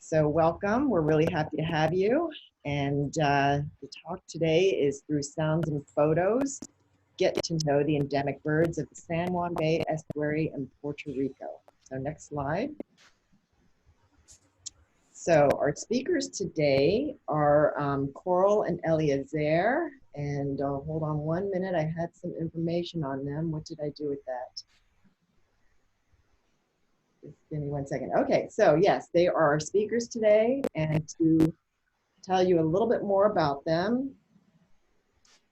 So welcome, we're really happy to have you. And the talk today is through sounds and photos, get to know the endemic birds of the San Juan Bay Estuary in Puerto Rico. So next slide. So our speakers today are Coral and Eliezer. And hold on 1 minute, I had some information on them. What did I do with that? Just give me 1 second. Okay, so yes, they are our speakers today, and to tell you a little bit more about them.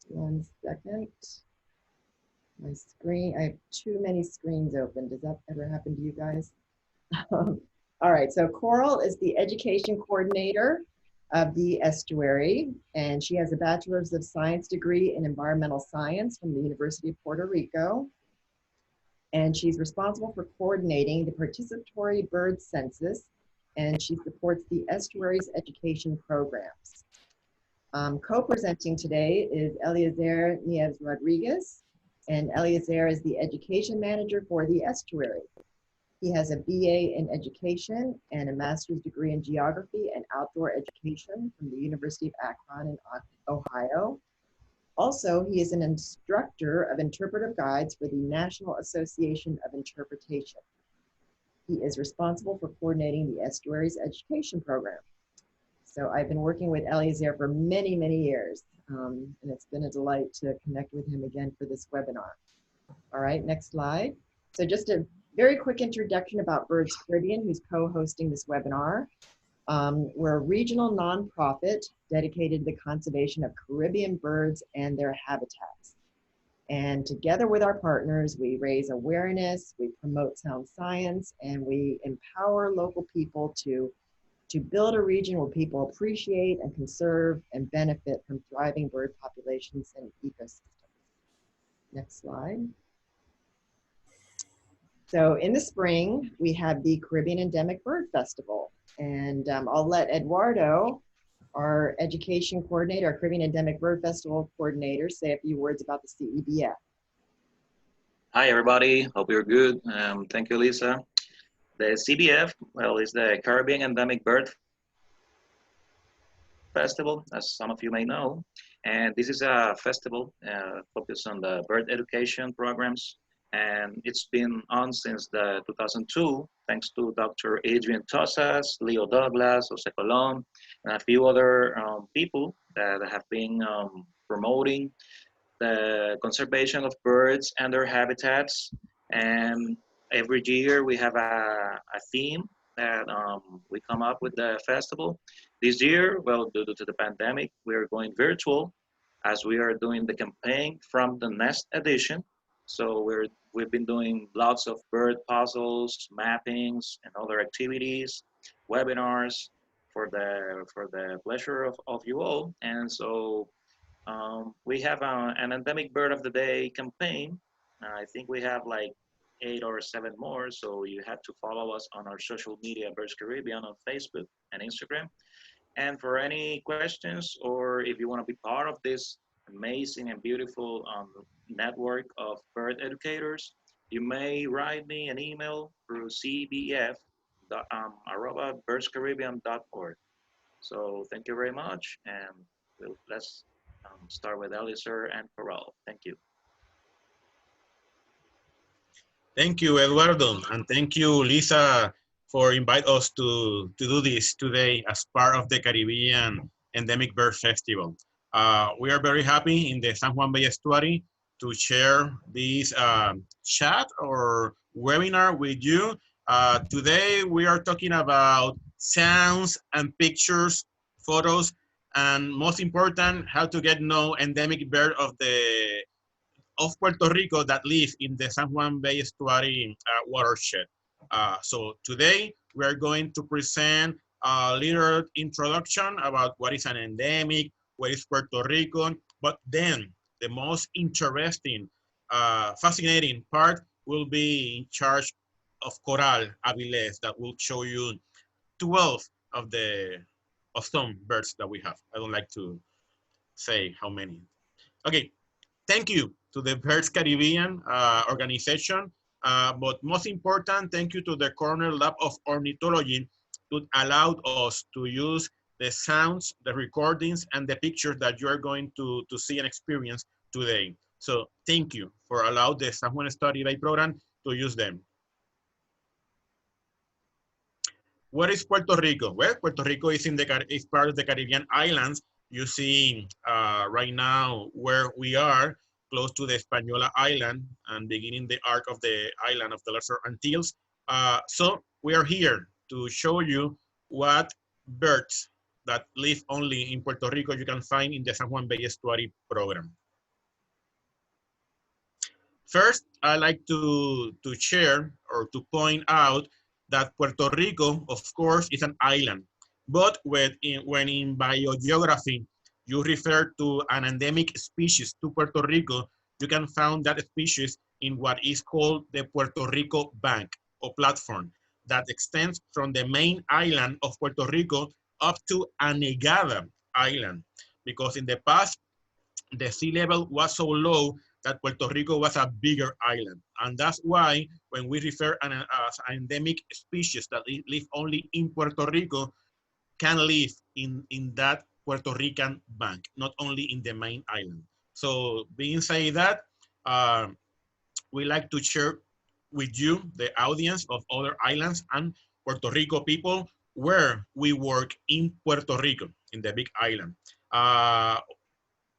1 second. My screen, I have too many screens open. Does that ever happen to you guys? All right, so Coral is the education coordinator of the estuary, and she has a Bachelor's of Science degree in environmental science from the University of Puerto Rico. And she's responsible for coordinating the participatory bird census, and she supports the estuary's education programs. Co-presenting today is Eliezer Nieves Rodriguez, and Eliezer is the education manager for the estuary. He has a BA in education and a master's degree in geography and outdoor education from the University of Akron in Ohio. Also, he is an instructor of interpretive guides for the National Association of Interpretation. He is responsible for coordinating the estuary's education program. So I've been working with Eliezer for many, many years, and it's been a delight to connect with him again for this webinar. All right, next slide. So just a very quick introduction about BirdsCaribbean, who's co-hosting this webinar. We're a regional nonprofit dedicated to the conservation of Caribbean birds and their habitats. And together with our partners, we raise awareness, we promote sound science, and we empower local people to build a region where people appreciate and conserve and benefit from thriving bird populations and ecosystems. Next slide. So in the spring, we have the Caribbean Endemic Bird Festival. And I'll let Eduardo, our education coordinator, our Caribbean Endemic Bird Festival coordinator, say a few words about the CEBF. Hi, everybody. Hope you're good. Thank you, Lisa. The CBF, well, is the Caribbean Endemic Bird Festival, as some of you may know. And this is a festival focused on the bird education programs. And it's been on since 2002, thanks to Dr. Adrian Tosas, Leo Douglas, Jose Colon, and a few other people that have been promoting the conservation of birds and their habitats. And every year we have a theme that we come up with the festival. This year, well, due to the pandemic, we are going virtual as we are doing the campaign from the Nest edition. So we've been doing lots of bird puzzles, mappings, and other activities, webinars for the pleasure of you all. And so we have an Endemic Bird of the Day campaign. I think we have like 8 or 7 more. So you have to follow us on our social media, BirdsCaribbean on Facebook and Instagram. And for any questions, or if you want to be part of this amazing and beautiful network of bird educators, you may write me an email through cbf@birdscaribbean.org. So thank you very much, and let's start with Eliezer and Coral. Thank you. Thank you, Eduardo, and thank you, Lisa, for inviting us to do this today as part of the Caribbean Endemic Bird Festival. We are very happy in the San Juan Bay Estuary to share this chat or webinar with you. Today, we are talking about sounds and pictures, photos, and most important, how to get to know endemic bird of Puerto Rico that live in the San Juan Bay Estuary watershed. So today we are going to present a little introduction about what is an endemic, what is Puerto Rico, but then the most interesting, fascinating part will be in charge of Coral Aviles that will show you 12 of some birds that we have. I don't like to say how many. Okay, thank you to the BirdsCaribbean organization, but most important, thank you to the Cornell Lab of Ornithology to allow us to use the sounds, the recordings, and the pictures that you are going to see and experience today. So thank you for allowing the San Juan Study Bay program to use them. What is Puerto Rico? Well, Puerto Rico is is part of the Caribbean islands. You see right now where we are, close to the Hispaniola Island and beginning the arc of the island of the Lesser Antilles. So we are here to show you what birds that live only in Puerto Rico you can find in the San Juan Bay Estuary program. First, I like to share or to point out that Puerto Rico, of course, is an island. But when in biogeography, you refer to an endemic species to Puerto Rico, you can find that species in what is called the Puerto Rico Bank or platform that extends from the main island of Puerto Rico up to Anegada Island. Because in the past, the sea level was so low that Puerto Rico was a bigger island. And that's why when we refer as an endemic species that live only in Puerto Rico, can live in that Puerto Rican bank, not only in the main island. So being said that, we like to share with you, the audience of other islands and Puerto Rico people, where we work in Puerto Rico, in the big island.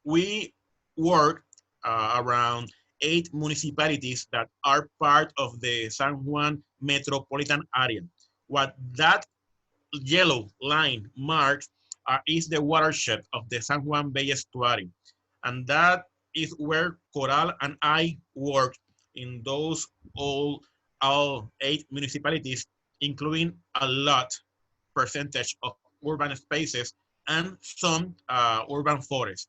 We work around 8 municipalities that are part of the San Juan metropolitan area. What that yellow line marks is the watershed of the San Juan Bay Estuary. And that is where Coral and I work in those all 8 municipalities, including a lot percentage of urban spaces and some urban forests.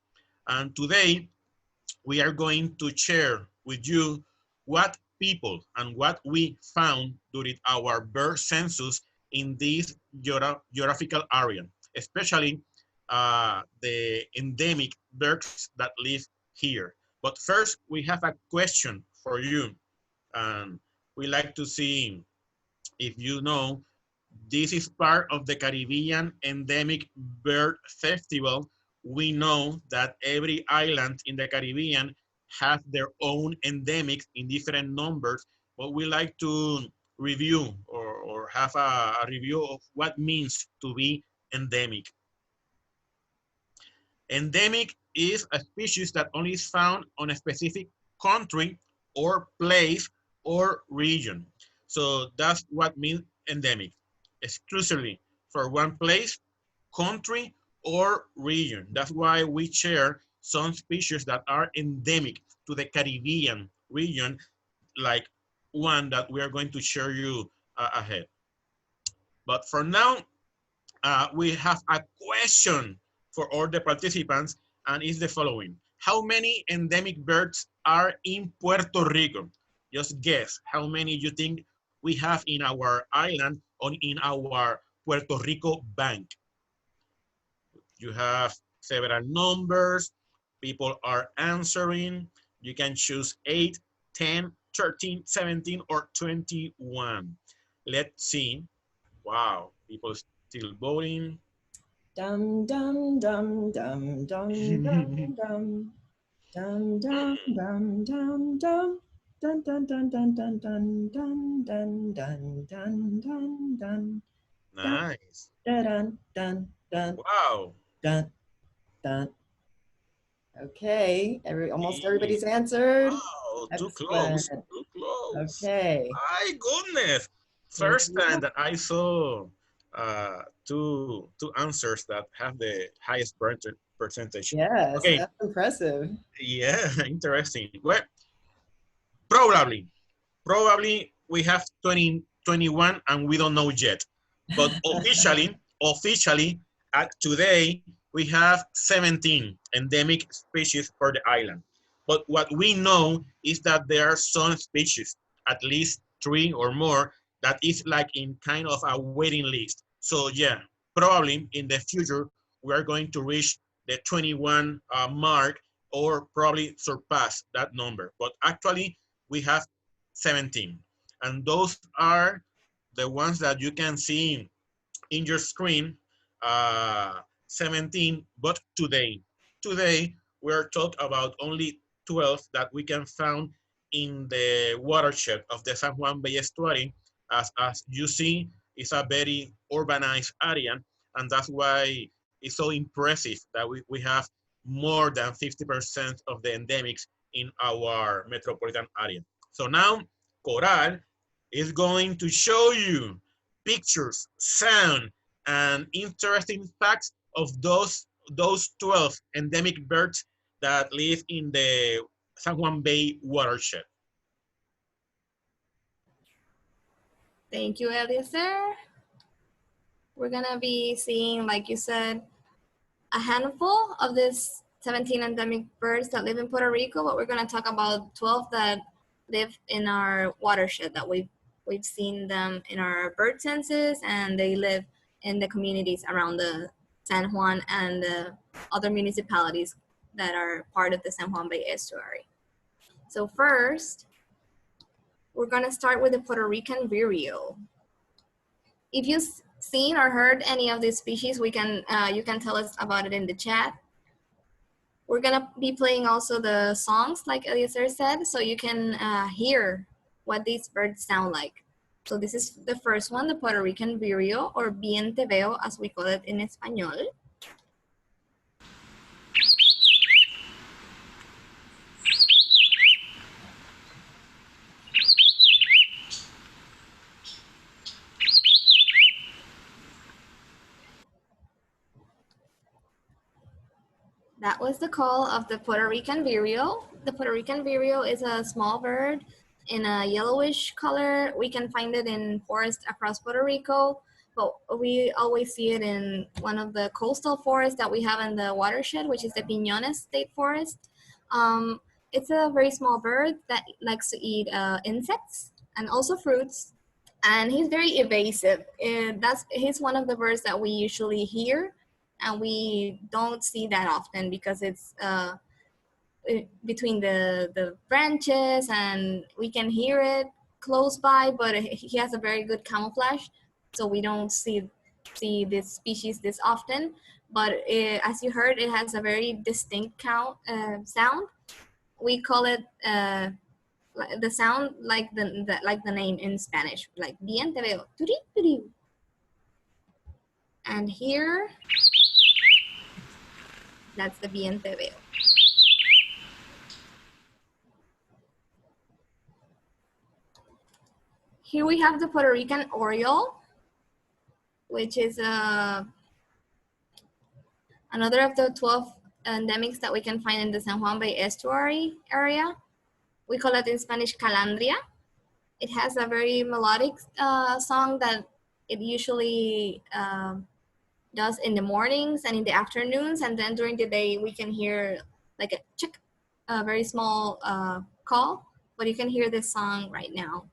And today, we are going to share with you what people and what we found during our bird census in this geographical area, especially the endemic birds that live here. But first, we have a question for you. And we like to see if you know, this is part of the Caribbean Endemic Bird Festival. We know that every island in the Caribbean has their own endemics in different numbers, but we like to review or have a review of what means to be endemic. Endemic is a species that only is found on a specific country or place or region. So that's what means endemic, exclusively for one place, country, or region. That's why we share some species that are endemic to the Caribbean region, like one that we are going to share you ahead. But for now, we have a question for all the participants, and it's the following. How many endemic birds are in Puerto Rico? Just guess how many you think we have in our island or in our Puerto Rico bank. You have several numbers. People are answering. You can choose 8, 10, 13, 17, or 21. Let's see. Wow, people still voting. Dum dum dum dum dum dum dum dum dum dum dum dum. Dun dun dun dun dun dun dun dun dun dun dun dun. Nice. Dun dun dun Wow. dun dun. Okay, almost everybody's answered. Wow, too Excellent. close, too close. Okay. My goodness. First time that I saw two answers that have the highest percentage. Yes, Okay, that's impressive. yeah, interesting. Well, probably we have 20, 21 and we don't know yet. But officially, today, we have 17 endemic species for the island. But what we know is that there are some species, at least 3 or more, that is like in kind of a waiting list. So yeah, probably in the future, we are going to reach the 21 mark or probably surpass that number. But actually, we have 17. And those are the ones that you can see in your screen 17, but today we're talking about only 12 that we can find in the watershed of the San Juan Bay Estuary. As you see, it's a very urbanized area, and that's why it's so impressive that we have more than 50% of the endemics in our metropolitan area. So now Coral is going to show you pictures, sound, and interesting facts of those 12 endemic birds that live in the San Juan Bay watershed. Thank you, Eliezer. We're gonna be seeing, like you said, a handful of these 17 endemic birds that live in Puerto Rico, but we're gonna talk about 12 that live in our watershed that we've seen them in our bird census, and they live in the communities around the San Juan and the other municipalities that are part of the San Juan Bay Estuary. So first, we're gonna start with the Puerto Rican Virial. If you've seen or heard any of these species, you can tell us about it in the chat. We're gonna be playing also the songs, like Eliezer said, so you can hear what these birds sound like. So this is the first one, the Puerto Rican Vireo, or bien te veo, as we call it in Español. That was the call of the Puerto Rican vireo. The Puerto Rican vireo is a small bird in a yellowish color. We can find it in forests across Puerto Rico, but we always see it in one of the coastal forests that we have in the watershed, which is the Piñones State Forest. It's a very small bird that likes to eat insects and also fruits, and he's very evasive. He's one of the birds that we usually hear, and we don't see that often because it's between the branches, and we can hear it close by, but he has a very good camouflage, so we don't see this species this often. But as you heard, it has a very distinct sound. We call it the sound like the name in Spanish, like bien te veo. And here, that's the bien te veo. Here we have the Puerto Rican oriole, which is another of the 12 endemics that we can find in the San Juan Bay Estuary area. We call it in Spanish calandria. It has a very melodic song that it usually does in the mornings and in the afternoons, and then during the day we can hear like a chick, a very small call, but you can hear this song right now.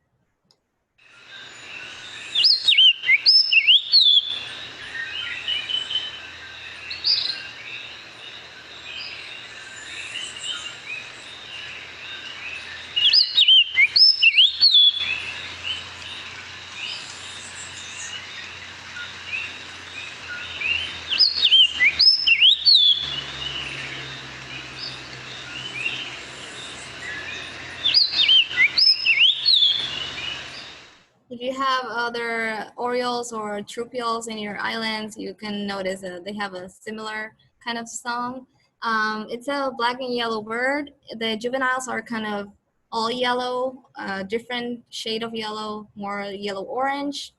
If you have other orioles or troupials in your islands, you can notice that they have a similar kind of song. It's a black and yellow bird. The juveniles are kind of all yellow, different shade of yellow, more yellow-orange.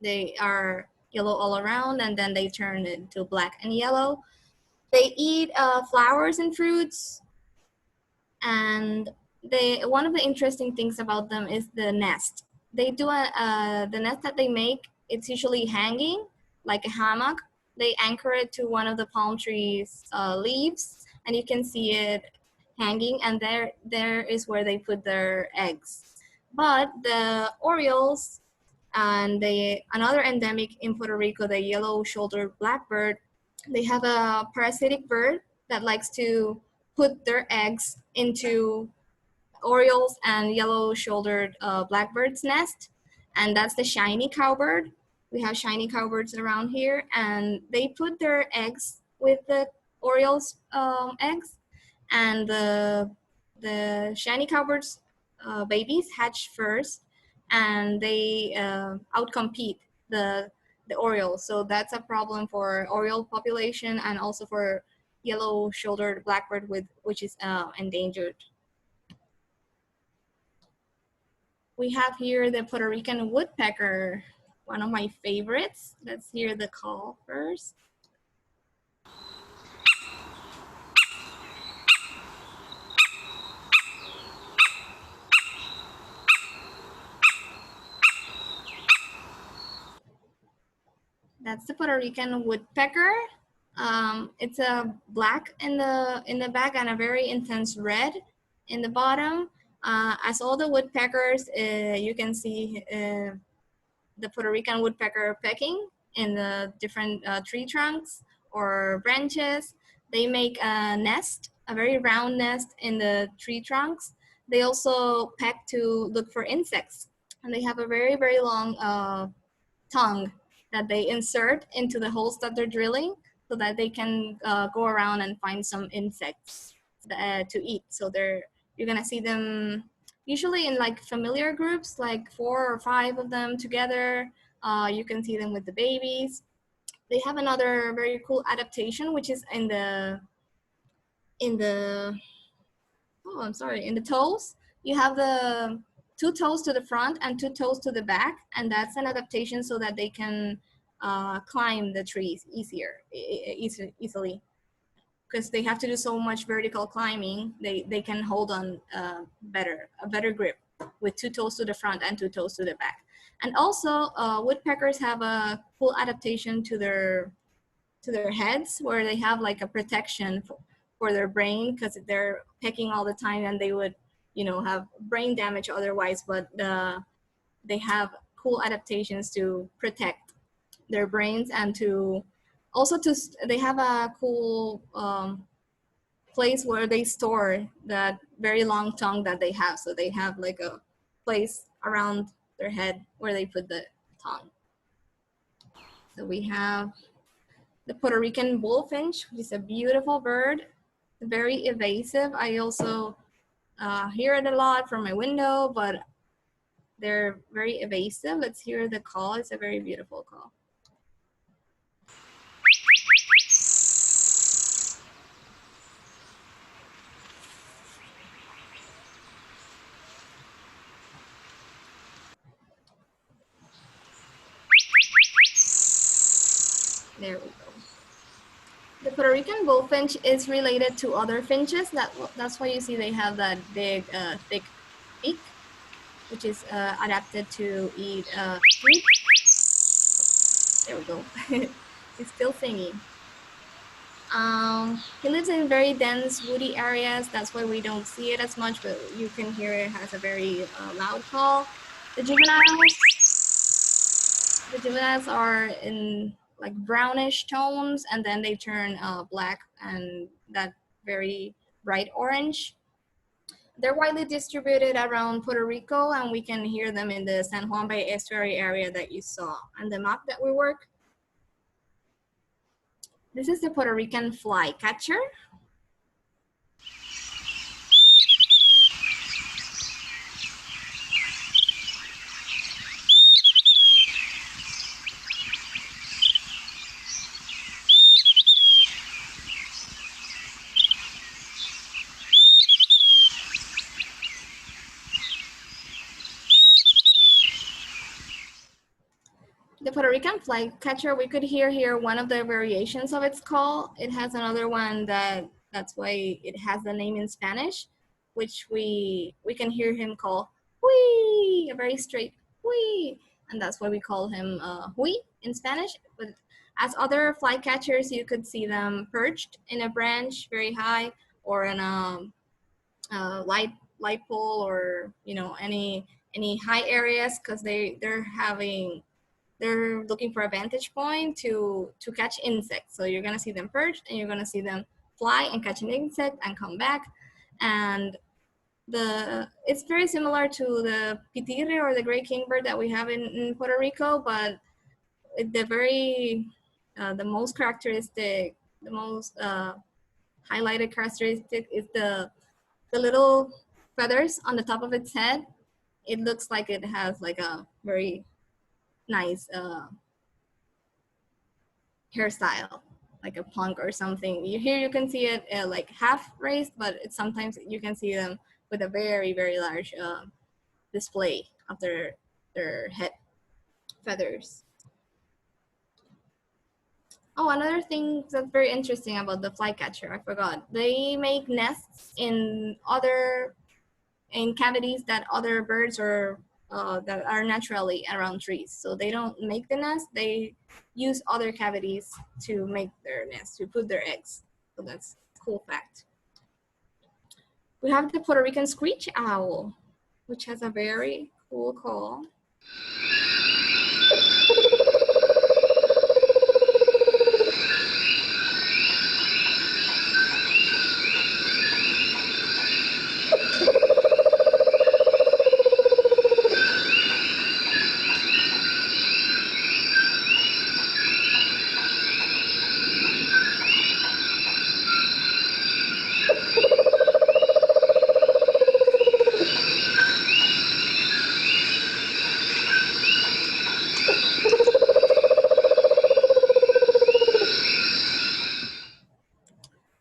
They are yellow all around, and then they turn into black and yellow. They eat flowers and fruits, and one of the interesting things about them is the nest. They do the nest that they make, it's usually hanging like a hammock. They anchor it to one of the palm trees leaves, and you can see it hanging, and there is where they put their eggs. But the orioles and another endemic in Puerto Rico, the yellow-shouldered blackbird, they have a parasitic bird that likes to put their eggs into orioles and yellow-shouldered blackbird's nest, and that's the shiny cowbird. We have shiny cowbirds around here, and they put their eggs with the orioles' eggs, and the shiny cowbirds babies hatch first, and they outcompete the orioles. So that's a problem for oriole population and also for yellow-shouldered blackbird, which is endangered. We have here the Puerto Rican woodpecker, one of my favorites. Let's hear the call first. That's the Puerto Rican woodpecker. It's a black in the back and a very intense red in the bottom. As all the woodpeckers, you can see the Puerto Rican woodpecker pecking in the different tree trunks or branches. They make a nest, a very round nest in the tree trunks. They also peck to look for insects, and they have a very, very long tongue that they insert into the holes that they're drilling so that they can go around and find some insects to eat. So you're gonna see them usually in like familiar groups, like 4 or 5 of them together. You can see them with the babies. They have another very cool adaptation, which is in the in the toes. You have the 2 toes to the front and 2 toes to the back, and that's an adaptation so that they can climb the trees easily. Because they have to do so much vertical climbing, they can hold on a better grip with 2 toes to the front and 2 toes to the back. And also, woodpeckers have a cool adaptation to their heads, where they have like a protection for their brain, because they're pecking all the time and they would, have brain damage otherwise. But they have cool adaptations to protect their brains, and they have a cool place where they store that very long tongue that they have. So they have like a place around their head where they put the tongue. So we have the Puerto Rican bullfinch, which is a beautiful bird, very evasive. I also hear it a lot from my window, but they're very evasive. Let's hear the call. It's a very beautiful call. There we go. The Puerto Rican bullfinch is related to other finches. That's why you see they have that big, thick beak, which is adapted to eat fruit. There we go. It's still singing. He lives in very dense woody areas. That's why we don't see it as much, but you can hear it has a very loud call. The juveniles are in like brownish tones, and then they turn black and that very bright orange. They're widely distributed around Puerto Rico, and we can hear them in the San Juan Bay Estuary area that you saw on the map that we work. This is the Puerto Rican flycatcher. The Puerto Rican flycatcher, we could hear here one of the variations of its call. It has another one that's why it has the name in Spanish, which we can hear him call "hui," a very straight "hui," and that's why we call him "hui" in Spanish. But as other flycatchers, you could see them perched in a branch very high, or in a light pole, or any high areas, because they're looking for a vantage point to catch insects. So you're gonna see them perched, and you're gonna see them fly and catch an insect and come back. And it's very similar to the pitirre or the gray kingbird that we have in Puerto Rico, but the very, the most characteristic, the most highlighted characteristic is the little feathers on the top of its head. It looks like it has like a very nice hairstyle, like a punk or something. Here you can see it like half raised, but sometimes you can see them with a very, very large display of their head feathers. Oh, another thing that's very interesting about the flycatcher, I forgot. They make nests in cavities that other birds or that are naturally around trees. So they don't make the nest, they use other cavities to make their nest, to put their eggs. So that's a cool fact. We have the Puerto Rican screech owl, which has a very cool call.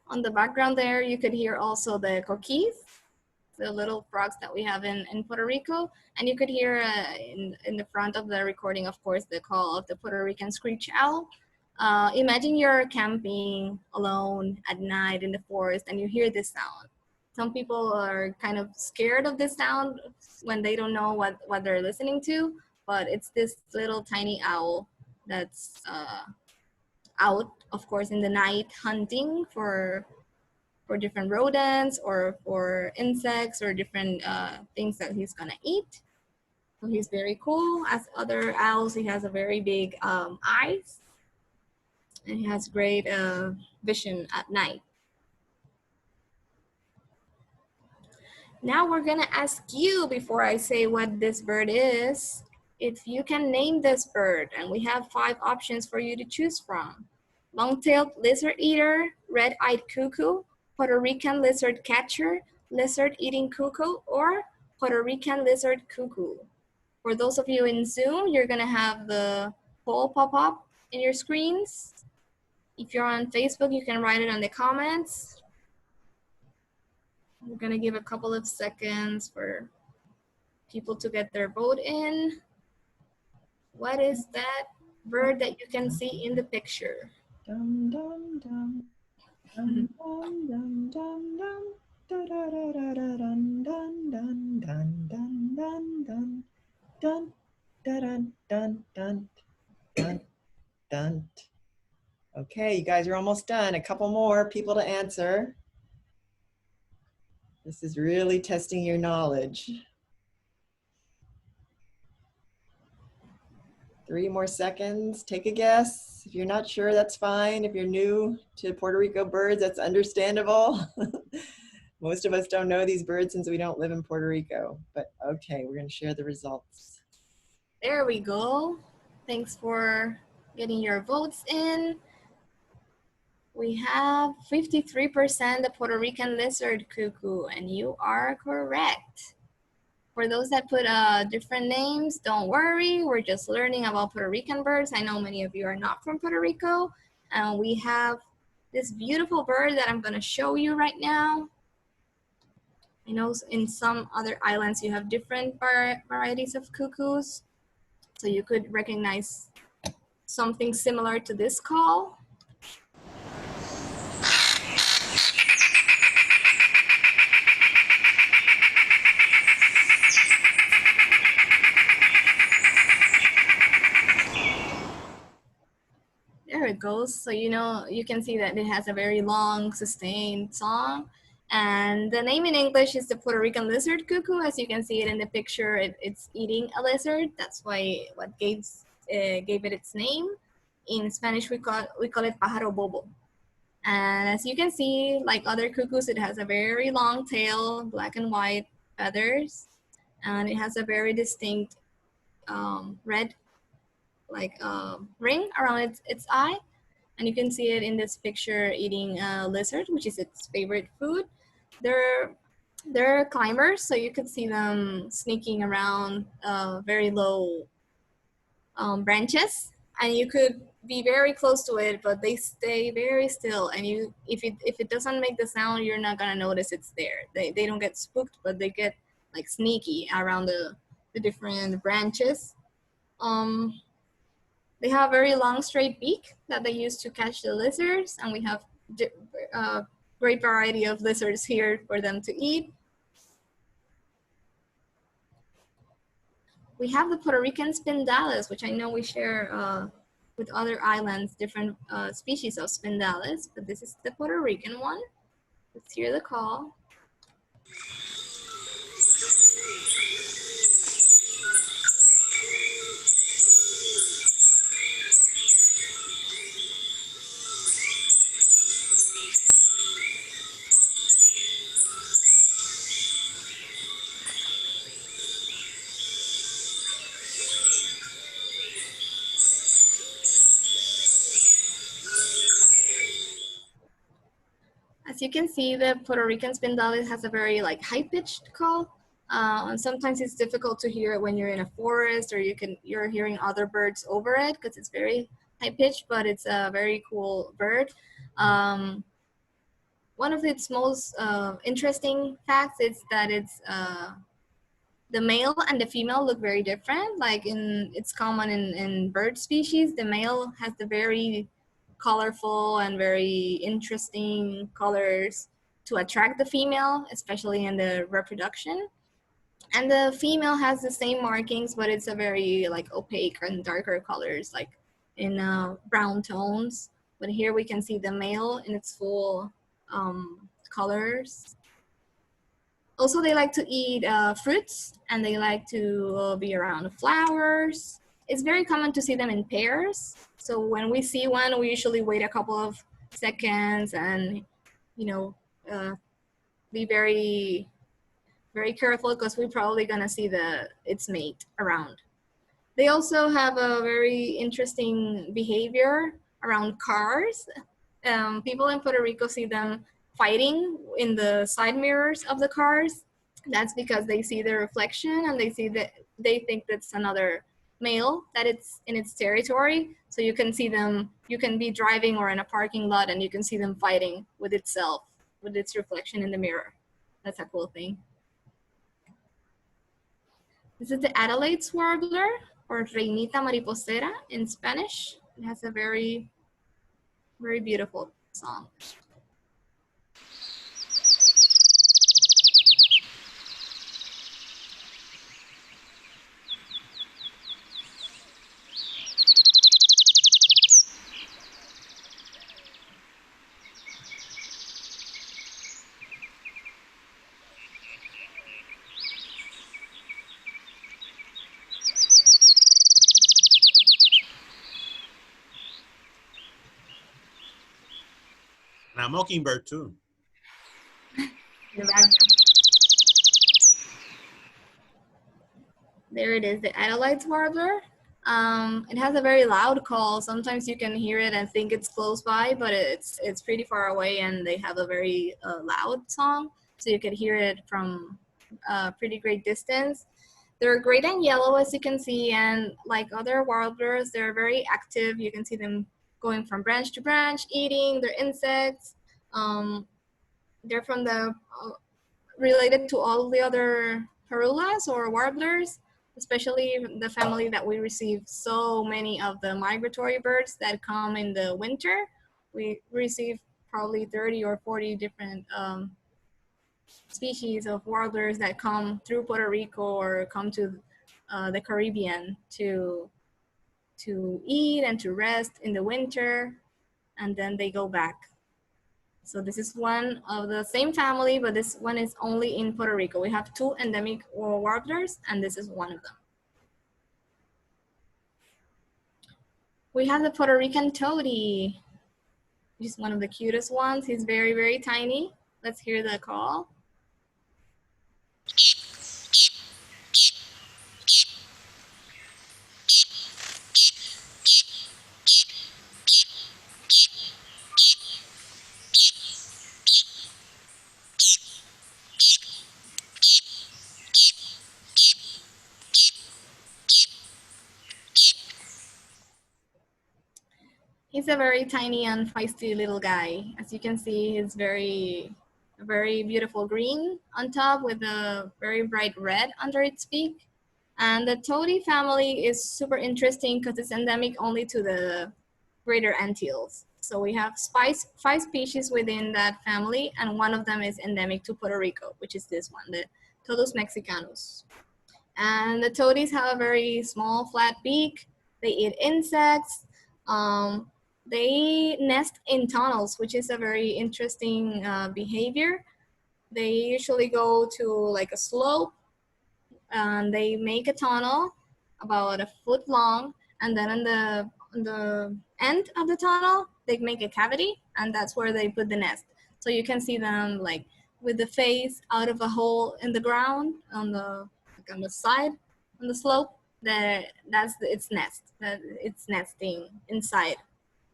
On the background there, you could hear also the coquis, the little frogs that we have in Puerto Rico. And you could hear in the front of the recording, of course, the call of the Puerto Rican screech owl. Imagine you're camping alone at night in the forest and you hear this sound. Some people are kind of scared of this sound when they don't know what they're listening to, but it's this little tiny owl that's out, of course, in the night hunting for different rodents or for insects or different things that he's gonna eat. So he's very cool. As other owls, he has a very big eyes, and he has great vision at night. Now we're gonna ask you, before I say what this bird is, if you can name this bird, and we have 5 options for you to choose from. Long-tailed lizard eater, red-eyed cuckoo, Puerto Rican lizard catcher, lizard-eating cuckoo, or Puerto Rican lizard cuckoo. For those of you in Zoom, you're gonna have the poll pop up in your screens. If you're on Facebook, you can write it on the comments. We're gonna give a couple of seconds for people to get their vote in. What is that bird that you can see in the picture? Dum dum dum. Dum dum dum dum dum. Da da da da da dun dun dun dun dun dun dun dun dun dun dun dun dun. Okay, you guys are almost done. A couple more people to answer. This is really testing your knowledge. 3 more seconds. Take a guess. If you're not sure, that's fine. If you're new to Puerto Rico birds, that's understandable. Most of us don't know these birds since we don't live in Puerto Rico. But okay, we're going to share the results. There we go. Thanks for getting your votes in. We have 53% the Puerto Rican lizard cuckoo, and you are correct. For those that put different names, don't worry. We're just learning about Puerto Rican birds. I know many of you are not from Puerto Rico. And we have this beautiful bird that I'm gonna show you right now. I know in some other islands you have different varieties of cuckoos. So you could recognize something similar to this call. There it goes. So you can see that it has a very long, sustained song. And the name in English is the Puerto Rican lizard-cuckoo. As you can see it in the picture, it's eating a lizard. That's why what gave it its name. In Spanish, we call it pájaro bobo. And as you can see, like other cuckoos, it has a very long tail, black and white feathers, and it has a very distinct red ring around its eye. And you can see it in this picture eating a lizard, which is its favorite food. They're climbers, so you could see them sneaking around very low branches, and you could be very close to it, but they stay very still. And if it doesn't make the sound, you're not gonna notice it's there. They don't get spooked, but they get like sneaky around the different branches. They have a very long straight beak that they use to catch the lizards, and we have a great variety of lizards here for them to eat. We have the Puerto Rican spindalis, which I know we share with other islands, different species of spindalis, but this is the Puerto Rican one. Let's hear the call. As you can see, the Puerto Rican spindalis has a very high-pitched call. And sometimes it's difficult to hear it when you're in a forest or you're hearing other birds over it because it's very high-pitched, but it's a very cool bird. One of its most interesting facts is that the male and the female look very different. It's common in bird species. The male has the very colorful and very interesting colors to attract the female, especially in the reproduction. And the female has the same markings, but it's a very opaque and darker colors, like in brown tones. But here we can see the male in its full colors. Also, they like to eat fruits, and they like to be around flowers. It's very common to see them in pairs. So when we see one, we usually wait a couple of seconds and, be very, very careful because we're probably gonna see its mate around. They also have a very interesting behavior around cars. People in Puerto Rico see them fighting in the side mirrors of the cars. That's because they see the reflection and they think that's another male, that it's in its territory. So you can see them, you can be driving or in a parking lot and you can see them fighting with itself, with its reflection in the mirror. That's a cool thing. This is the Adelaide Smuggler, or Reinita Mariposera in Spanish. It has a very, very beautiful song. And a mockingbird too. There it is, the Adelaide Warbler. It has a very loud call. Sometimes you can hear it and think it's close by, but it's pretty far away, and they have a very loud song, so you could hear it from a pretty great distance. They're great and yellow, as you can see, and like other warblers, they're very active. You can see them going from branch to branch, eating their insects. They're from related to all the other parulas or warblers, especially the family that we receive so many of the migratory birds that come in the winter. We receive probably 30 or 40 different species of warblers that come through Puerto Rico or come to the Caribbean to eat and to rest in the winter, and then they go back. So this is one of the same family, but this one is only in Puerto Rico. We have 2 endemic warblers, and this is one of them. We have the Puerto Rican toady. He's one of the cutest ones. He's very, very tiny. Let's hear the call. He's a very tiny and feisty little guy. As you can see, he's very beautiful green on top with a very bright red under its beak. And the toady family is super interesting because it's endemic only to the Greater Antilles. So we have five species within that family, and one of them is endemic to Puerto Rico, which is this one, the Todos Mexicanos. And the toadies have a very small, flat beak. They eat insects. They nest in tunnels, which is a very interesting behavior. They usually go to like a slope, and they make a tunnel about a foot long, and then on the end of the tunnel, they make a cavity, and that's where they put the nest. So you can see them like with the face out of a hole in the ground on the side, on the slope. That's its nest. That it's nesting inside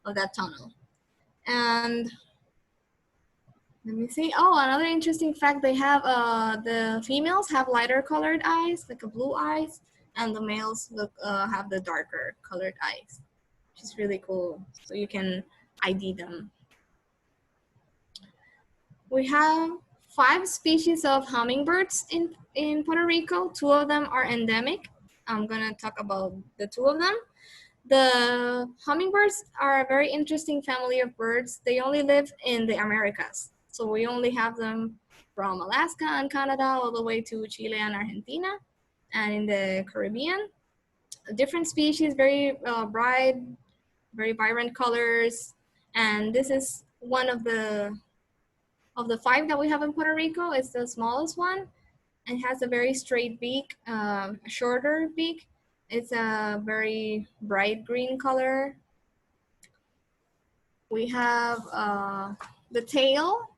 of that tunnel. And let me see. Oh, another interesting fact, they have the females have lighter colored eyes, like a blue eyes, and the males have the darker colored eyes, which is really cool. So you can ID them. We have 5 species of hummingbirds in Puerto Rico. 2 of them are endemic. I'm gonna talk about the 2 of them. The hummingbirds are a very interesting family of birds. They only live in the Americas. So we only have them from Alaska and Canada all the way to Chile and Argentina, and in the Caribbean. Different species, very bright, very vibrant colors. And this is one of the 5 that we have in Puerto Rico. It's the smallest one. It has a very straight beak, a shorter beak. It's a very bright green color. We have the tail,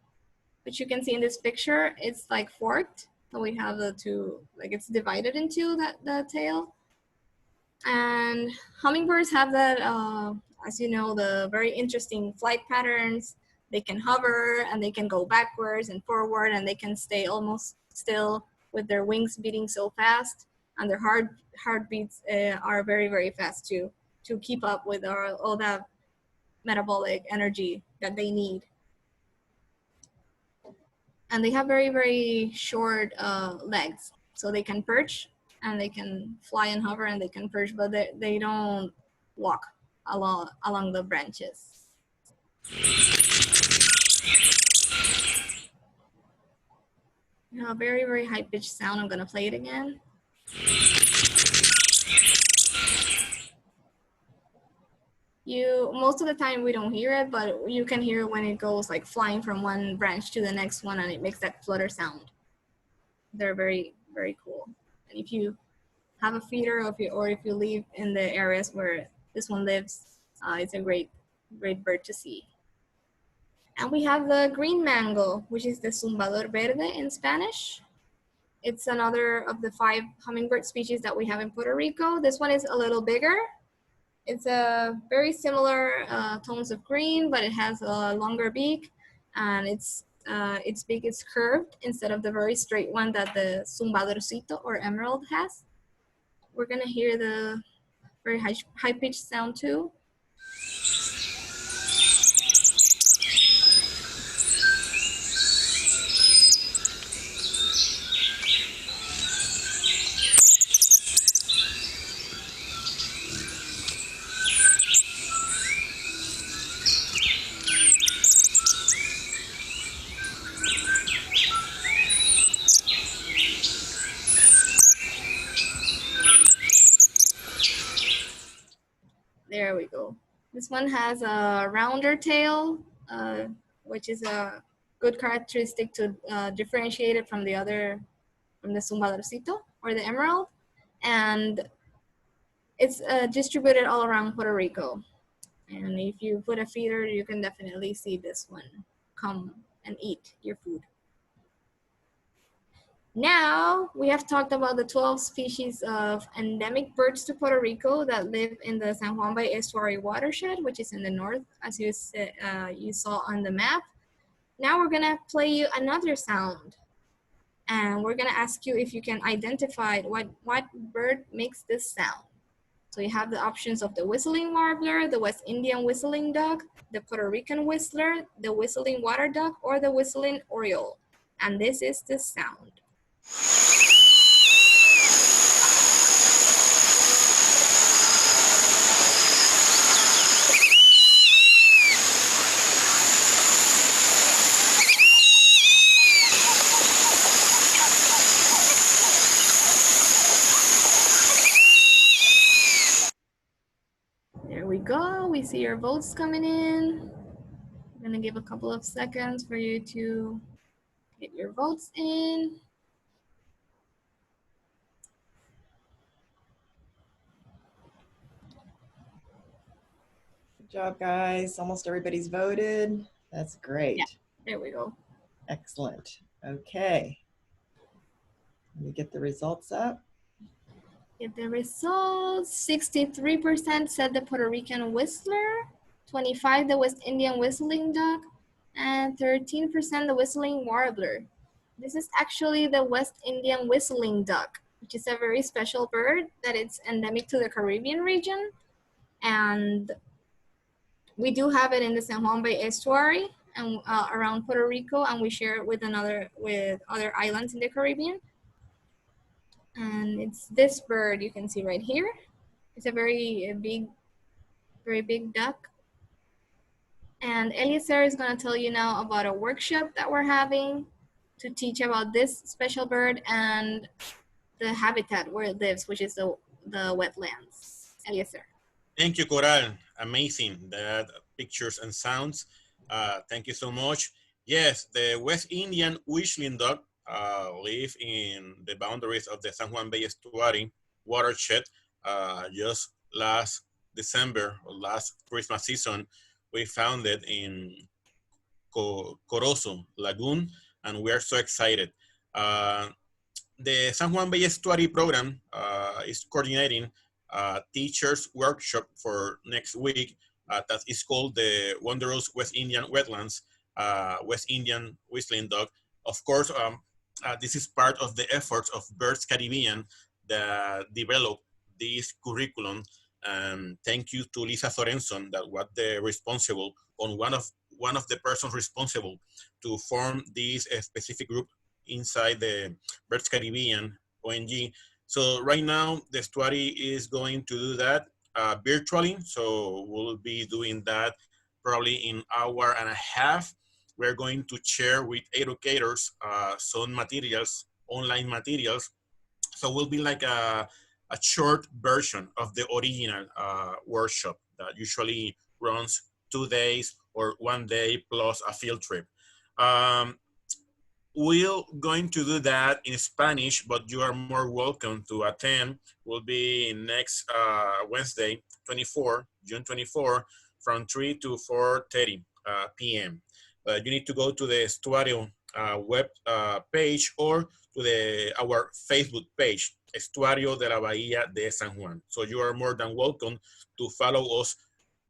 which you can see in this picture. It's like forked. So we have the 2, like it's divided into the tail. And hummingbirds have that, as you know, the very interesting flight patterns. They can hover, and they can go backwards and forward, and they can stay almost still with their wings beating so fast, and their heartbeats are very, very fast too, to keep up with all that metabolic energy that they need. And they have very, very short legs, so they can perch, and they can fly and hover, and they can perch, but they don't walk along the branches. You know, a very, very high-pitched sound. I'm gonna play it again. Most of the time we don't hear it, but you can hear when it goes like flying from one branch to the next one, and it makes that flutter sound. They're very, very cool. And if you have a feeder, or if you live in the areas where this one lives, it's a great bird to see. And we have the green mango, which is the zumbador verde in Spanish. It's another of the 5 hummingbird species that we have in Puerto Rico. This one is a little bigger. It's a very similar tones of green, but it has a longer beak, and its beak is curved instead of the very straight one that the zumbadorcito or emerald has. We're gonna hear the very high-pitched sound too. There we go. This one has a rounder tail, which is a good characteristic to differentiate it from the zumbadorcito or the emerald. And it's distributed all around Puerto Rico. And if you put a feeder, you can definitely see this one come and eat your food. Now, we have talked about the 12 species of endemic birds to Puerto Rico that live in the San Juan Bay Estuary watershed, which is in the north, as you saw on the map. Now we're gonna play you another sound, and we're gonna ask you if you can identify what bird makes this sound. So you have the options of the whistling warbler, the West Indian whistling duck, the Puerto Rican whistler, the whistling water duck, or the whistling oriole. And this is the sound. There we go. We see your votes coming in. I'm gonna give a couple of seconds for you to get your votes in. Good job, guys. Almost everybody's voted. That's great. Yeah. There we go. Excellent. Okay. Let me get the results up. Get the results. 63% said the Puerto Rican whistler, 25% the West Indian whistling duck, and 13% the whistling warbler. This is actually the West Indian whistling duck, which is a very special bird that it's endemic to the Caribbean region. And we do have it in the San Juan Bay Estuary and around Puerto Rico, and we share it with other islands in the Caribbean. And it's this bird you can see right here. It's a very big duck. And Eliezer is going to tell you now about a workshop that we're having to teach about this special bird and the habitat where it lives, which is the wetlands. Eliezer. Thank you, Coral. Amazing, that pictures and sounds. Thank you so much. Yes, the West Indian whistling duck live in the boundaries of the San Juan Bay Estuary watershed. Just last December, or last Christmas season, we found it in Corozo Lagoon, and we are so excited. The San Juan Bay Estuary program is coordinating teachers workshop for next week that is called the Wondrous West Indian Wetlands, West Indian Whistling Duck. Of course, this is part of the efforts of BirdsCaribbean that developed this curriculum. Thank you to Lisa Sorenson, that was the responsible, one of the persons responsible to form this specific group inside the BirdsCaribbean ONG. So right now, the estuary is going to do that virtually. So we'll be doing that probably in an hour and a half. We're going to share with educators some materials, online materials. So we'll be like a short version of the original workshop that usually runs 2 days or 1 day plus a field trip. We're going to do that in Spanish, but you are more welcome to attend. Will be next Wednesday, June 24, from 3 to 4:30 p.m. You need to go to the Estuario web page or to our Facebook page, Estuario de la Bahía de San Juan. So you are more than welcome to follow us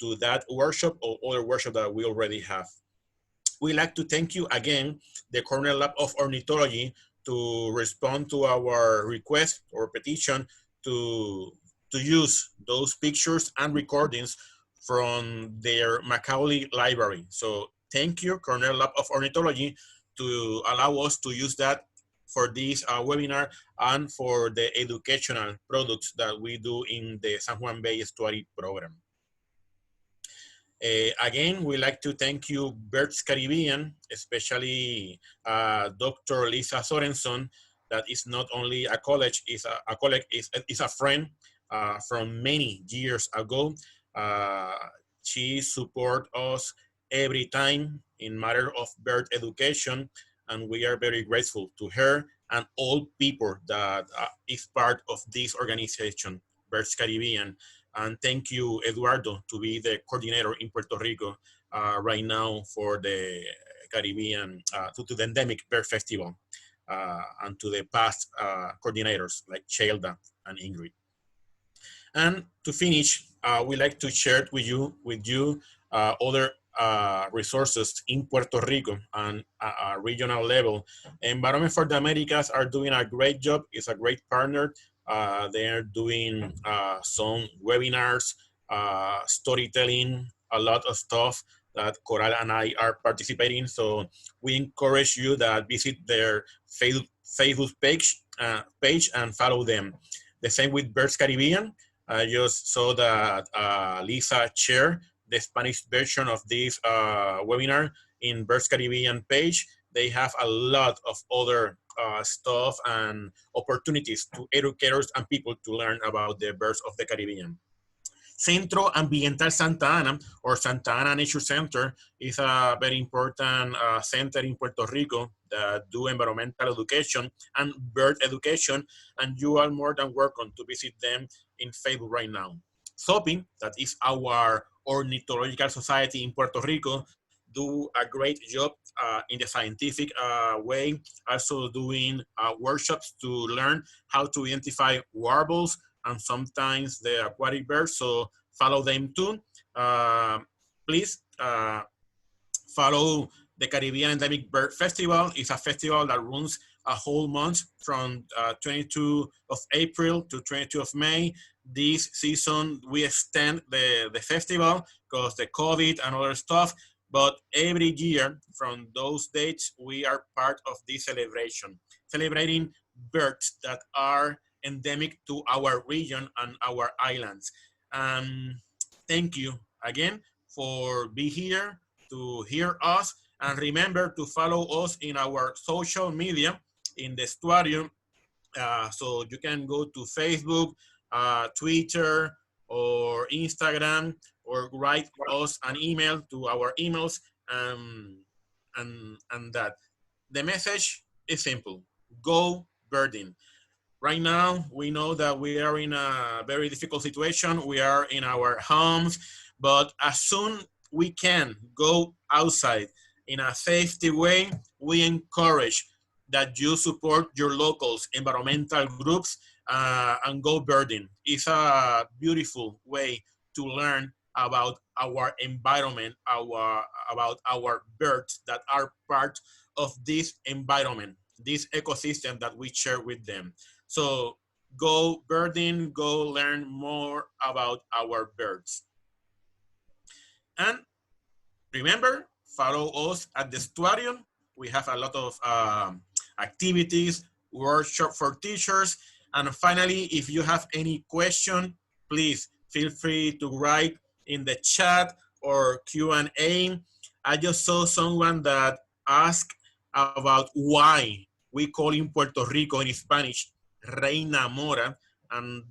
to that workshop or other workshop that we already have. We'd like to thank you again, the Cornell Lab of Ornithology, to respond to our request or petition to use those pictures and recordings from their Macaulay library. So thank you, Cornell Lab of Ornithology, to allow us to use that for this webinar and for the educational products that we do in the San Juan Bay Estuary program. Again, we'd like to thank you, BirdsCaribbean, especially Dr. Lisa Sorenson, that is not only a colleague, is a friend from many years ago. She supports us every time in matter of bird education, and we are very grateful to her and all people that is part of this organization, BirdsCaribbean. And thank you, Eduardo, to be the coordinator in Puerto Rico right now for the Caribbean, to the Endemic Bird Festival, and to the past coordinators like Chelda and Ingrid. And to finish, we like to share with you other resources in Puerto Rico and regional level. Environment for the Americas are doing a great job. It's a great partner They are doing some webinars, storytelling, a lot of stuff that Coral and I are participating. So we encourage you that visit their Facebook page and follow them. The same with BirdsCaribbean. I just saw that Lisa shared the Spanish version of this webinar in BirdsCaribbean page. They have a lot of other stuff and opportunities to educators and people to learn about the birds of the Caribbean. Centro Ambiental Santa Ana, or Santa Ana Nature Center, is a very important center in Puerto Rico that do environmental education and bird education, and you are more than welcome to visit them in Facebook right now. SOPI, that is our ornithological society in Puerto Rico, do a great job in the scientific way, also doing workshops to learn how to identify warbles and sometimes the aquatic birds, so follow them too. Please follow the Caribbean Endemic Bird Festival. It's a festival that runs a whole month from 22 of April to 22 of May. This season, we extend the festival because the COVID and other stuff, but every year from those dates, we are part of this celebration, celebrating birds that are endemic to our region and our islands. Thank you again for being here to hear us, and remember to follow us in our social media in the estuary. So you can go to Facebook, Twitter, or Instagram, or write us an email to our emails, and that. The message is simple: go birding. Right now, we know that we are in a very difficult situation. We are in our homes, but as soon we can go outside in a safety way, we encourage that you support your locals, environmental groups, and go birding. It's a beautiful way to learn about our environment, about our birds that are part of this environment, this ecosystem that we share with them. So go birding, go learn more about our birds. And remember, follow us at the estuary. We have a lot of activities, workshop for teachers. And finally, if you have any question, please feel free to write in the chat or Q&A. I just saw someone that asked about why we call in Puerto Rico in Spanish Reina Mora, and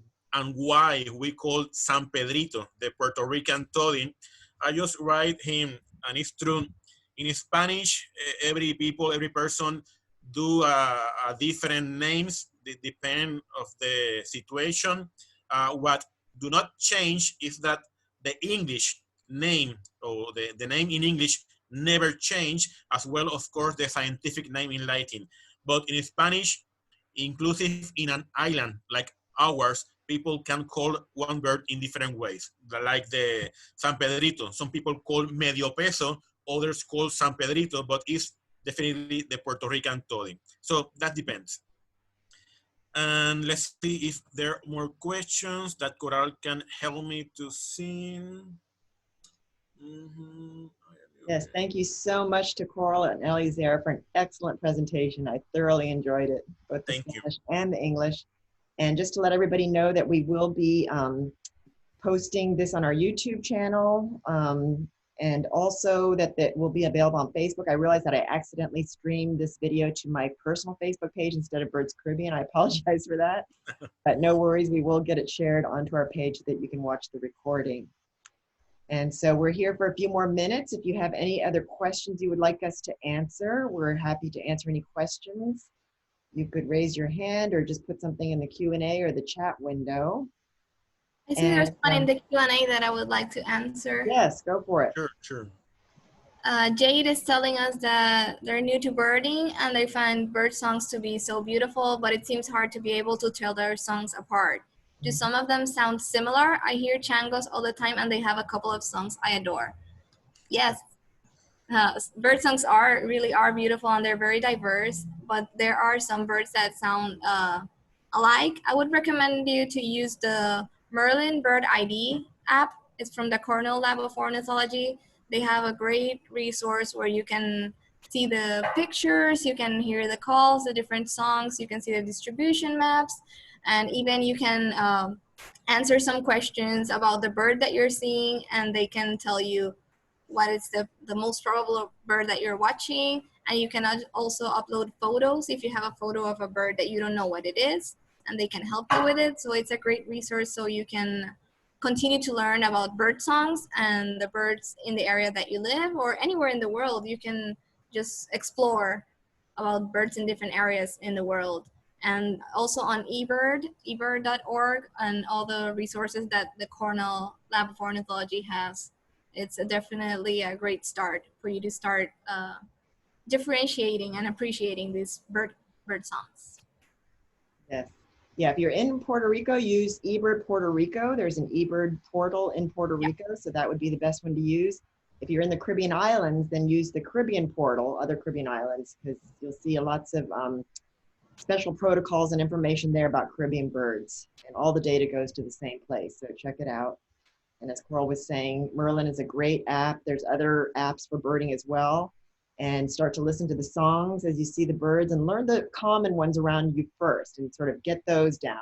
why we call San Pedrito, the Puerto Rican toddy. I just write him, and it's true. In Spanish, every person do a different names. They depend of the situation. What do not change is that the English name, or the name in English, never change, as well, of course, the scientific name in Latin. But in Spanish, inclusive in an island like ours, people can call one bird in different ways, like the San Pedrito. Some people call medio peso, others call San Pedrito, but it's definitely the Puerto Rican toddy. So that depends. And let's see if there are more questions that Coral can help me to see. Yes, thank you so much to Coral and Eliezer for an excellent presentation. I thoroughly enjoyed it, both the Spanish and the English. And just to let everybody know that we will be posting this on our YouTube channel, and also that will be available on Facebook. I realized that I accidentally streamed this video to my personal Facebook page instead of BirdsCaribbean. I apologize for that, but no worries, we will get it shared onto our page so that you can watch the recording. And so we're here for a few more minutes. If you have any other questions you would like us to answer, we're happy to answer any questions. You could raise your hand or just put something in the Q&A or the chat window. I see there's one in the Q&A that I would like to answer. Yes, go for it. Sure. Jade is telling us that they're new to birding and they find bird songs to be so beautiful, but it seems hard to be able to tell their songs apart. Do some of them sound similar? I hear changos all the time and they have a couple of songs I adore. Yes, bird songs really are beautiful and they're very diverse, but there are some birds that sound alike, I would recommend you to use the Merlin Bird ID app. It's from the Cornell Lab of Ornithology. They have a great resource where you can see the pictures, you can hear the calls, the different songs, you can see the distribution maps, and even you can answer some questions about the bird that you're seeing, and they can tell you what is the most probable bird that you're watching. And you can also upload photos if you have a photo of a bird that you don't know what it is, and they can help you with it. So it's a great resource so you can continue to learn about bird songs and the birds in the area that you live or anywhere in the world. You can just explore about birds in different areas in the world. And also on eBird, ebird.org, and all the resources that the Cornell Lab of Ornithology has. It's definitely a great start for you to start differentiating and appreciating these bird songs. Yes. Yeah, if you're in Puerto Rico, use eBird Puerto Rico. There's an eBird portal in Puerto Rico, so that would be the best one to use. If you're in the Caribbean islands, then use the Caribbean portal, other Caribbean islands, because you'll see lots of special protocols and information there about Caribbean birds, and all the data goes to the same place, so check it out. And as Coral was saying, Merlin is a great app. There's other apps for birding as well. And start to listen to the songs as you see the birds and learn the common ones around you first and sort of get those down.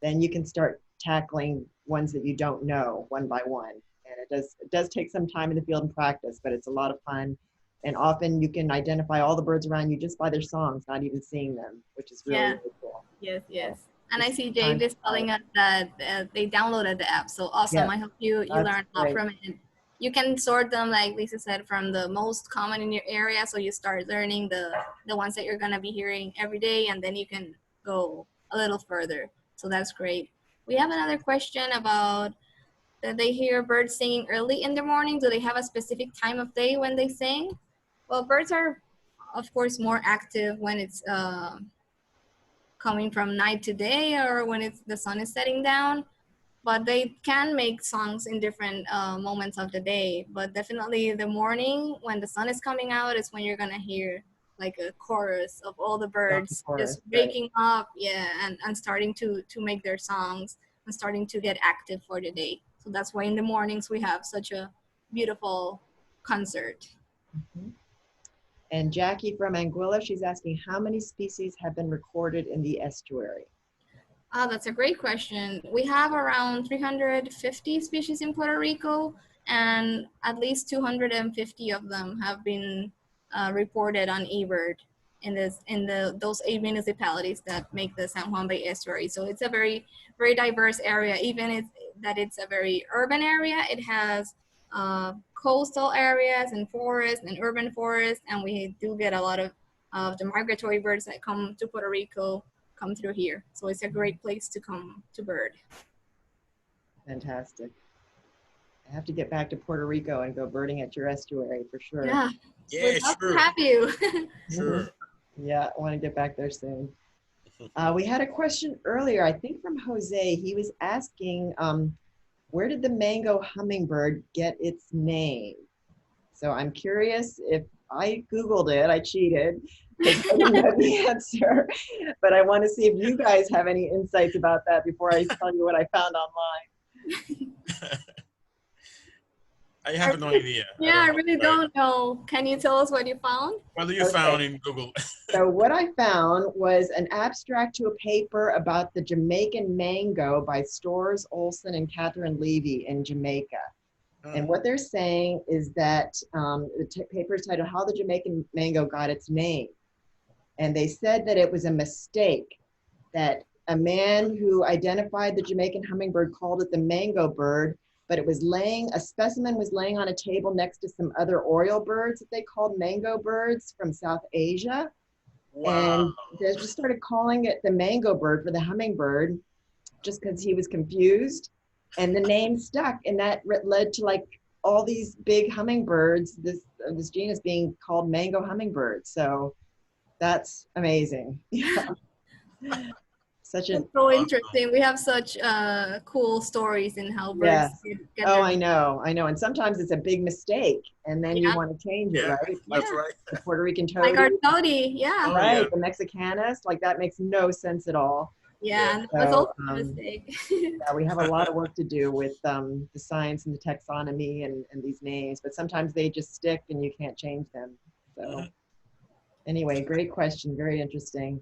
Then you can start tackling ones that you don't know one by one. And it does take some time in the field and practice, but it's a lot of fun. And often you can identify all the birds around you just by their songs, not even seeing them, which is really, really cool. Yes, yes. And I see Dave is telling us that they downloaded the app. So awesome. Yeah, I hope you learned a lot from it. You can sort them, like Lisa said, from the most common in your area. So you start learning the ones that you're going to be hearing every day, and then you can go a little further. So that's great. We have another question about that they hear birds singing early in the morning. Do they have a specific time of day when they sing? Well, birds are, of course, more active when it's coming from night to day or when the sun is setting down. But they can make songs in different moments of the day. But definitely the morning when the sun is coming out is when you're gonna hear like a chorus of all the birds just waking up, and starting to make their songs and starting to get active for the day. So that's why in the mornings we have such a beautiful concert. Mm-hmm. And Jackie from Anguilla, she's asking how many species have been recorded in the estuary? That's a great question. We have around 350 species in Puerto Rico, and at least 250 of them have been reported on eBird in those 8 municipalities that make the San Juan Bay Estuary. So it's a very, very diverse area. Even that it's a very urban area, it has coastal areas and forests and urban forests, and we do get a lot of the migratory birds that come to Puerto Rico come through here. So it's a great place to come to bird. Fantastic. I have to get back to Puerto Rico and go birding at your estuary for sure. Yeah, yeah, we'd love sure. to have you. Sure. Yeah, I want to get back there soon. We had a question earlier, I think from Jose. He was asking, where did the mango hummingbird get its name? So I'm curious if I Googled it, I cheated, because I didn't know the answer. But I want to see if you guys have any insights about that before I tell you what I found online. I have no idea. Yeah, I really don't know. Can you tell us what you found? What do you found in Google? So what I found was an abstract to a paper about the Jamaican mango by Storrs Olson and Catherine Levy in Jamaica. And what they're saying is that the paper is titled How the Jamaican Mango Got Its Name. And they said that it was a mistake, that a man who identified the Jamaican hummingbird called it the mango bird, but it was a specimen was laying on a table next to some other oriole birds that they called mango birds from South Asia. Wow. And they just started calling it the mango bird for the hummingbird just because he was confused. And the name stuck, and that led to like all these big hummingbirds, this genus being called mango hummingbird. So that's amazing. Yeah. That's so interesting. We have such cool stories in how birds get their I know. And sometimes it's a big mistake, and then you want to change it, right? That's right. The Puerto Rican toady. Like our toady, Right, the Mexicanus, like that makes no sense at all. Yeah, So, that's also a mistake. yeah, we have a lot of work to do with the science and the taxonomy and these names, but sometimes they just stick and you can't change them. So anyway, great question, very interesting.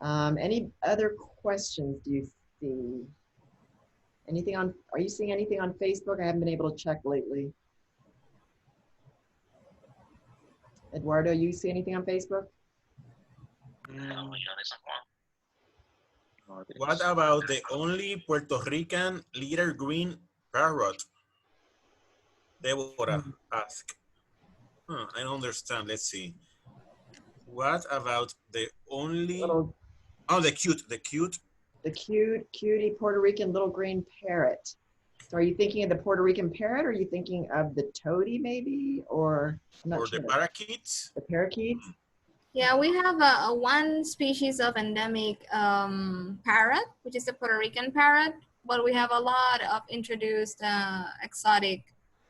Any other questions do you see? Anything on, are you seeing anything on Facebook? I haven't been able to check lately. Eduardo, you see anything on Facebook? What about the only Puerto Rican leader green parrot? Deborah asked. I don't understand. Let's see. What about the only? Little, The cute. the cutie Puerto Rican little green parrot. So are you thinking of the Puerto Rican parrot, or are you thinking of the toady maybe, or I'm not Or sure. the parakeets? The parakeets? Yeah, we have a one species of endemic parrot, which is the Puerto Rican parrot, but we have a lot of introduced exotic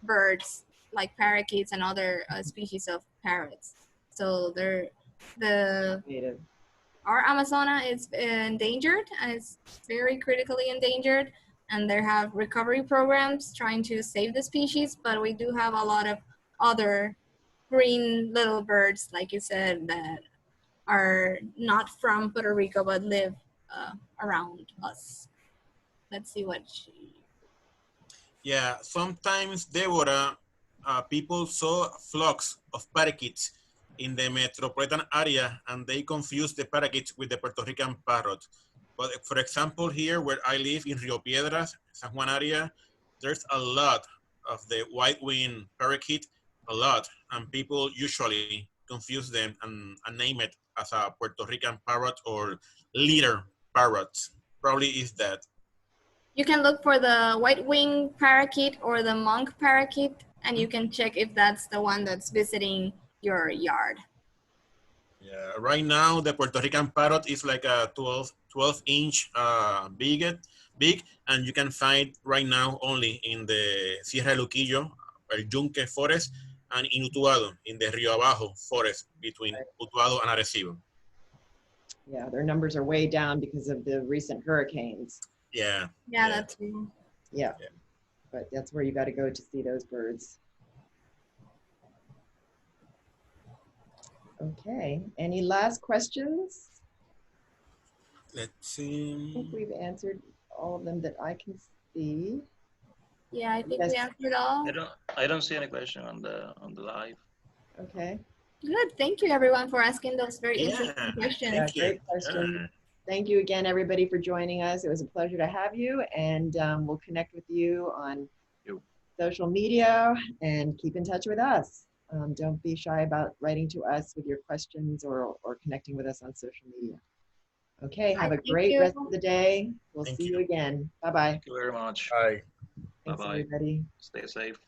birds like parakeets and other species of parrots. So Native. our Amazona is endangered, and it's very critically endangered, and they have recovery programs trying to save the species, but we do have a lot of other green little birds, like you said, that are not from Puerto Rico but live around us. Let's see what she... Yeah, sometimes, Deborah, people saw flocks of parakeets in the metropolitan area and they confused the parakeets with the Puerto Rican parrot. But for example, here where I live in Rio Piedras, San Juan area, there's a lot of the white-winged parakeet, a lot, and people usually confuse them and name it as a Puerto Rican parrot or leader parrot. Probably is that. You can look for the white-winged parakeet or the monk parakeet, and you can check if that's the one that's visiting your yard. Yeah, right now the Puerto Rican parrot is like a 12-inch big, and you can find right now only in the Sierra de Luquillo, El Yunque forest, and in Utuado, in the Rio Abajo forest between Utuado and Arecibo. Yeah, their numbers are way down because of the recent hurricanes. Yeah. Yeah, that's true. Yeah, but that's where you got to go to see those birds. Okay, any last questions? Let's I see. think we've answered all of them that I can see. Yeah, I think Yes. we answered all. I don't see any question on the live. Okay. Good. Thank you, everyone, for asking those very interesting questions. Yeah, great question. Thank you again, everybody, for joining us. It was a pleasure to have you, and we'll connect with you on social media and keep in touch with us. Don't be shy about writing to us with your questions or connecting with us on social media. Okay, have a great rest of the day. We'll see you again. Bye-bye. Thank you very much. Bye. Thanks, Bye-bye. everybody. Stay safe.